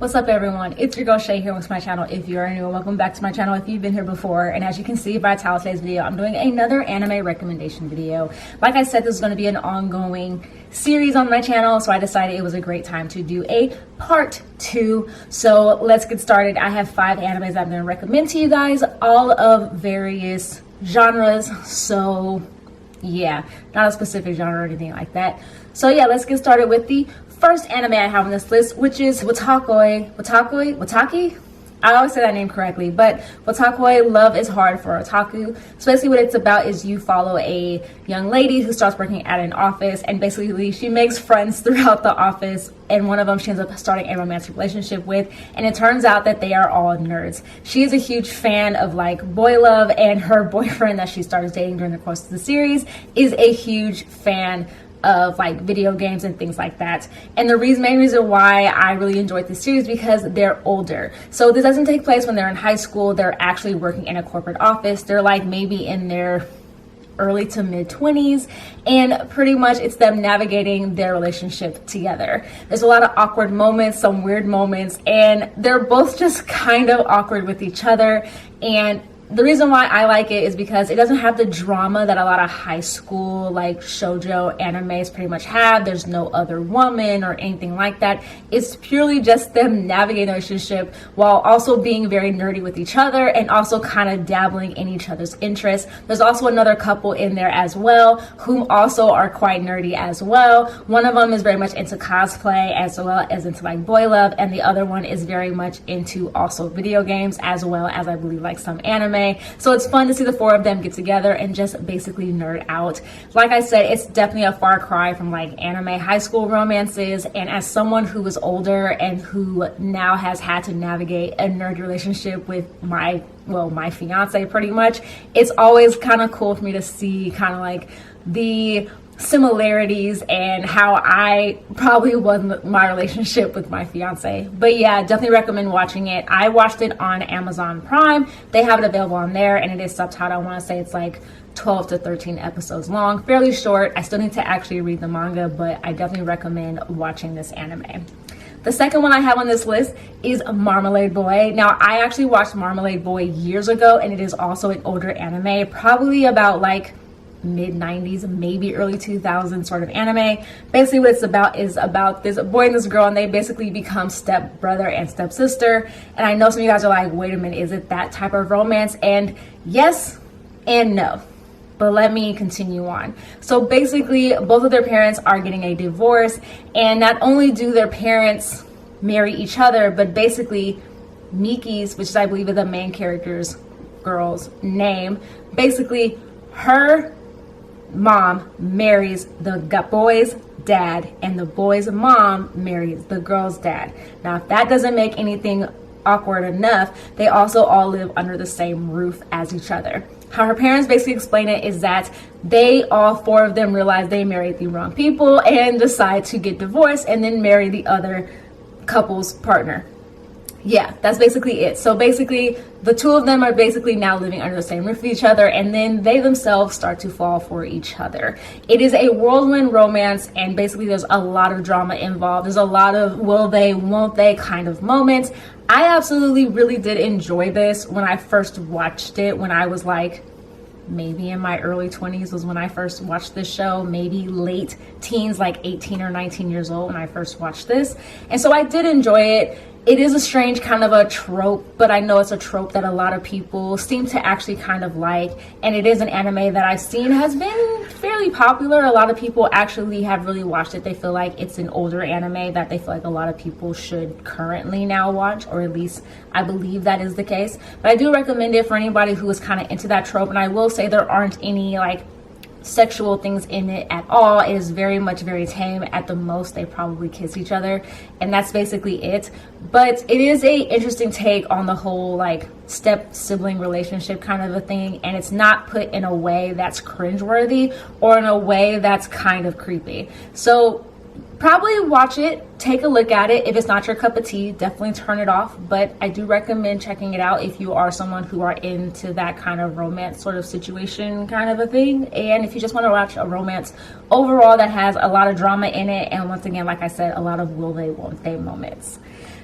What's up everyone, it's your girl Shay here with my channel. If you're new, welcome back to my channel if you've been here before. And as you can see by the title of today's video, I'm doing another anime recommendation video. Like I said, this is going to be an ongoing series on my channel, so I decided it was a great time to do a part 2. So let's get started. I have 5 animes I'm going to recommend to you guys, all of various genres. So yeah, not a specific genre or anything like that. So yeah, let's get started with the first anime I have on this list, which is Watakoy. Wataki? I always say that name correctly, but Watakoy, Love is Hard for Otaku. So basically what it's about is you follow a young lady who starts working at an office, and basically she makes friends throughout the office, and one of them she ends up starting a romantic relationship with, and it turns out that they are all nerds. She is a huge fan of like boy love, and her boyfriend that she starts dating during the course of the series is a huge fan of like video games and things like that. And the main reason why I really enjoyed this series because they're older. So this doesn't take place when they're in high school. They're actually working in a corporate office. They're like maybe in their early to mid 20s, and pretty much it's them navigating their relationship together. There's a lot of awkward moments, some weird moments, and they're both just kind of awkward with each other. And the reason why I like it is because it doesn't have the drama that a lot of high school like shoujo animes pretty much have. There's no other woman or anything like that. It's purely just them navigating the relationship while also being very nerdy with each other and also kind of dabbling in each other's interests. There's also another couple in there as well whom also are quite nerdy as well. One of them is very much into cosplay as well as into like boy love, and the other one is very much into also video games as well as I believe like some anime. So it's fun to see the 4 of them get together and just basically nerd out. Like I said, it's definitely a far cry from like anime high school romances, and as someone who is older and who now has had to navigate a nerdy relationship with my fiance pretty much, it's always kind of cool for me to see kind of like the similarities and how I probably was my relationship with my fiance. But yeah, definitely recommend watching it. I watched it on Amazon Prime. They have it available on there, and it is subtitled. I want to say it's like 12 to 13 episodes long, fairly short. I still need to actually read the manga, but I definitely recommend watching this anime. The second one I have on this list is Marmalade Boy. Now, I actually watched Marmalade Boy years ago, and it is also an older anime, probably about like mid 90s, maybe early 2000s sort of anime. Basically what it's about is about this boy and this girl, and they basically become step brother and step sister. And I know some of you guys are like, wait a minute, is it that type of romance? And yes and no, but let me continue on. So basically both of their parents are getting a divorce, and not only do their parents marry each other, but basically Miki's, which is I believe is the main character's girl's name, basically her mom marries the boy's dad, and the boy's mom marries the girl's dad. Now, if that doesn't make anything awkward enough, they also all live under the same roof as each other. How her parents basically explain it is that they, all 4 of them, realize they married the wrong people and decide to get divorced and then marry the other couple's partner. Yeah, that's basically it. So basically the 2 of them are basically now living under the same roof with each other, and then they themselves start to fall for each other. It is a whirlwind romance, and basically there's a lot of drama involved. There's a lot of will they, won't they kind of moments. I absolutely really did enjoy this when I first watched it, when I was like maybe in my early 20s was when I first watched this show, maybe late teens, like 18 or 19 years old when I first watched this. And so I did enjoy it. It is a strange kind of a trope, but I know it's a trope that a lot of people seem to actually kind of like, and it is an anime that I've seen has been fairly popular. A lot of people actually have really watched it. They feel like it's an older anime that they feel like a lot of people should currently now watch, or at least I believe that is the case. But I do recommend it for anybody who is kind of into that trope, and I will say there aren't any like sexual things in it at all. It is very much very tame. At the most they probably kiss each other, and that's basically it. But it is a interesting take on the whole like step sibling relationship kind of a thing, and it's not put in a way that's cringeworthy or in a way that's kind of creepy. So probably watch it, take a look at it. If it's not your cup of tea, definitely turn it off. But I do recommend checking it out if you are someone who are into that kind of romance sort of situation kind of a thing. And if you just want to watch a romance overall that has a lot of drama in it, and once again, like I said, a lot of will they, won't they moments.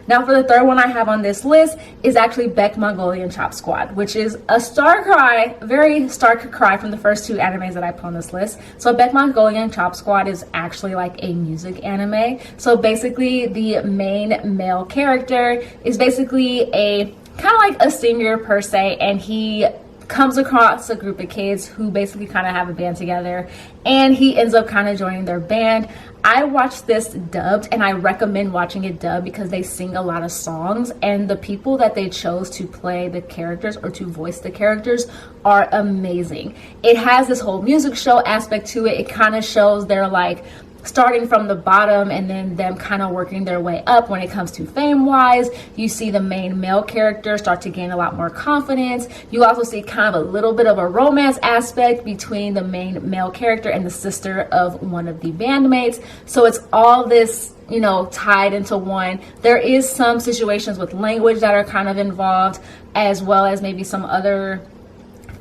Now for the third one I have on this list is actually Beck Mongolian Chop Squad, which is a star cry, very stark cry from the first two animes that I put on this list. So Beck Mongolian Chop Squad is actually like a music anime. So basically the main male character is basically a kind of like a singer per se, and he comes across a group of kids who basically kind of have a band together, and he ends up kind of joining their band. I watched this dubbed, and I recommend watching it dubbed because they sing a lot of songs, and the people that they chose to play the characters or to voice the characters are amazing. It has this whole music show aspect to it. It kind of shows their like starting from the bottom and then them kind of working their way up when it comes to fame wise. You see the main male character start to gain a lot more confidence. You also see kind of a little bit of a romance aspect between the main male character and the sister of one of the bandmates. So it's all this, you know, tied into one. There is some situations with language that are kind of involved, as well as maybe some other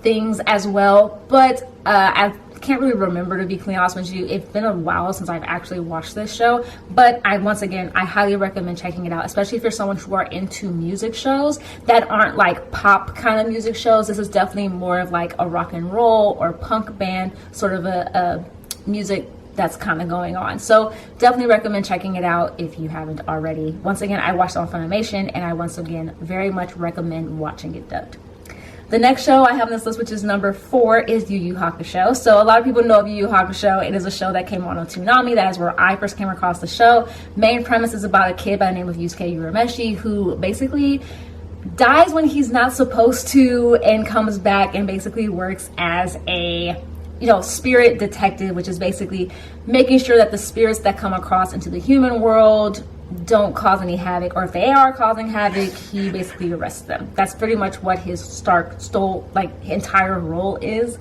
things as well, but I can't really remember, to be completely honest with you. It's been a while since I've actually watched this show, but I highly recommend checking it out, especially if you're someone who are into music shows that aren't like pop kind of music shows. This is definitely more of like a rock and roll or punk band sort of a music that's kind of going on. So definitely recommend checking it out if you haven't already. Once again, I watched it on Funimation, and I once again very much recommend watching it dubbed. The next show I have on this list, which is number 4, is Yu Yu Hakusho. So a lot of people know of Yu Yu Hakusho. It is a show that came on Toonami. That is where I first came across the show. Main premise is about a kid by the name of Yusuke Urameshi who basically dies when he's not supposed to and comes back and basically works as a, you know, spirit detective, which is basically making sure that the spirits that come across into the human world don't cause any havoc, or if they are causing havoc, he basically arrests them. That's pretty much what his entire role is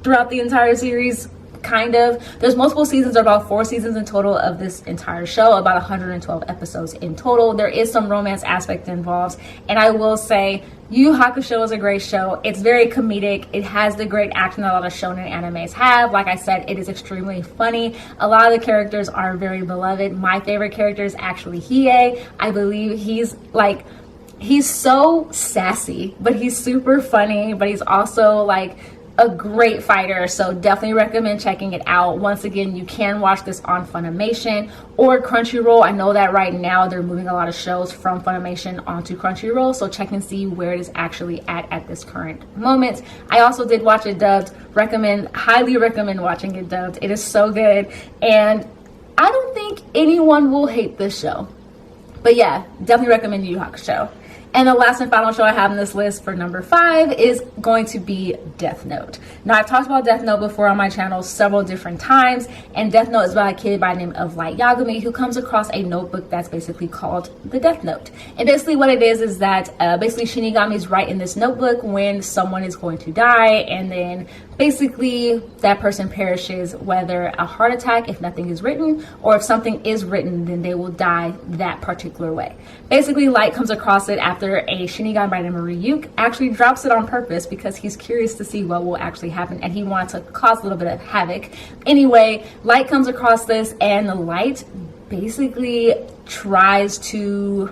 throughout the entire series. Kind of. There's multiple seasons. There are about 4 seasons in total of this entire show, about 112 episodes in total. There is some romance aspect involved, and I will say Yu Yu Hakusho is a great show. It's very comedic. It has the great action that a lot of shonen animes have. Like I said, it is extremely funny. A lot of the characters are very beloved. My favorite character is actually Hiei. I believe he's so sassy, but he's super funny, but he's also like a great fighter. So definitely recommend checking it out. Once again, you can watch this on Funimation or Crunchyroll. I know that right now they're moving a lot of shows from Funimation onto Crunchyroll, so check and see where it is actually at this current moment. I also did watch it dubbed. Highly recommend watching it dubbed. It is so good, and I don't think anyone will hate this show. But yeah, definitely recommend Yu Yu Hakusho. And the last and final show I have on this list for number 5 is going to be Death Note. Now, I've talked about Death Note before on my channel several different times, and Death Note is about a kid by the name of Light Yagami who comes across a notebook that's basically called the Death Note. And basically what it is that basically Shinigami's write in this notebook when someone is going to die, and then basically that person perishes, whether a heart attack if nothing is written, or if something is written, then they will die that particular way. Basically, Light comes across it after a Shinigami by the name of Ryuk actually drops it on purpose because he's curious to see what will actually happen, and he wanted to cause a little bit of havoc. Anyway, Light comes across this, and the Light basically tries to,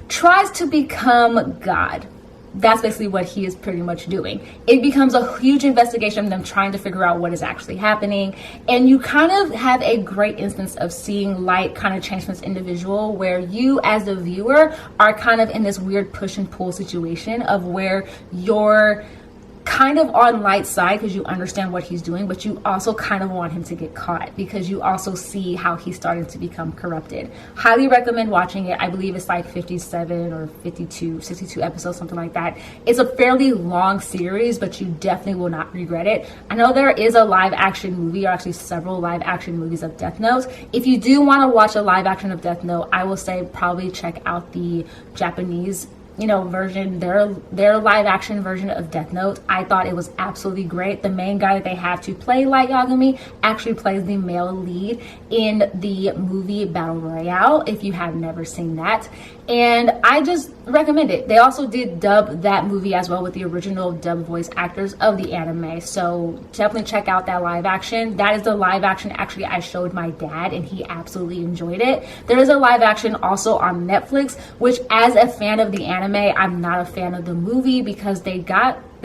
tries to become God. That's basically what he is pretty much doing. It becomes a huge investigation of them trying to figure out what is actually happening. And you kind of have a great instance of seeing Light kind of change from this individual, where you as the viewer are kind of in this weird push and pull situation of where you're kind of on Light's side because you understand what he's doing, but you also kind of want him to get caught because you also see how he's starting to become corrupted. Highly recommend watching it. I believe it's like 57 or 62 episodes, something like that. It's a fairly long series, but you definitely will not regret it. I know there is a live action movie, or actually several live action movies of Death Note. If you do want to watch a live action of Death Note, I will say probably check out the Japanese version, their live action version of Death Note. I thought it was absolutely great. The main guy that they have to play Light Yagami actually plays the male lead in the movie Battle Royale, if you have never seen that. and I just recommend it. They also did dub that movie as well with the original dub voice actors of the anime, so definitely check out that live action. That is the live action actually I showed my dad, and he absolutely enjoyed it. There is a live action also on Netflix, which as a fan of the anime, I'm not a fan of the movie because they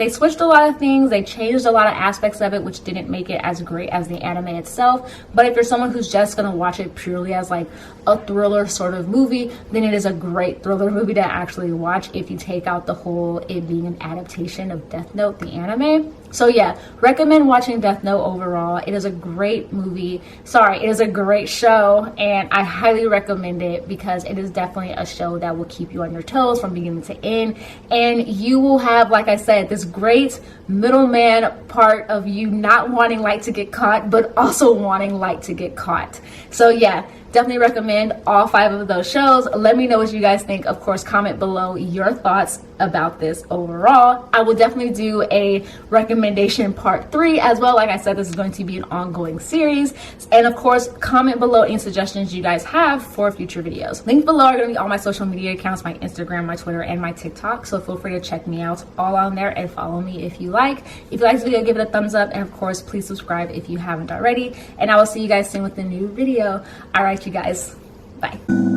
switched a lot of things, they changed a lot of aspects of it, which didn't make it as great as the anime itself. But if you're someone who's just gonna watch it purely as like a thriller sort of movie, then it is a great thriller movie to actually watch if you take out the whole it being an adaptation of Death Note, the anime. So yeah, recommend watching Death Note overall. It is a great movie. Sorry, it is a great show, and I highly recommend it because it is definitely a show that will keep you on your toes from beginning to end. And you will have, like I said, this great middleman part of you not wanting Light to get caught, but also wanting Light to get caught. So yeah, definitely recommend all 5 of those shows. Let me know what you guys think. Of course, comment below your thoughts about this overall. I will definitely do a recommendation part 3 as well. Like I said, this is going to be an ongoing series. And of course, comment below any suggestions you guys have for future videos. Links below are going to be all my social media accounts, my Instagram, my Twitter, and my TikTok. So feel free to check me out all on there and follow me if you like. If you like this video, give it a thumbs up. And of course, please subscribe if you haven't already. And I will see you guys soon with a new video. All right, you guys. Bye.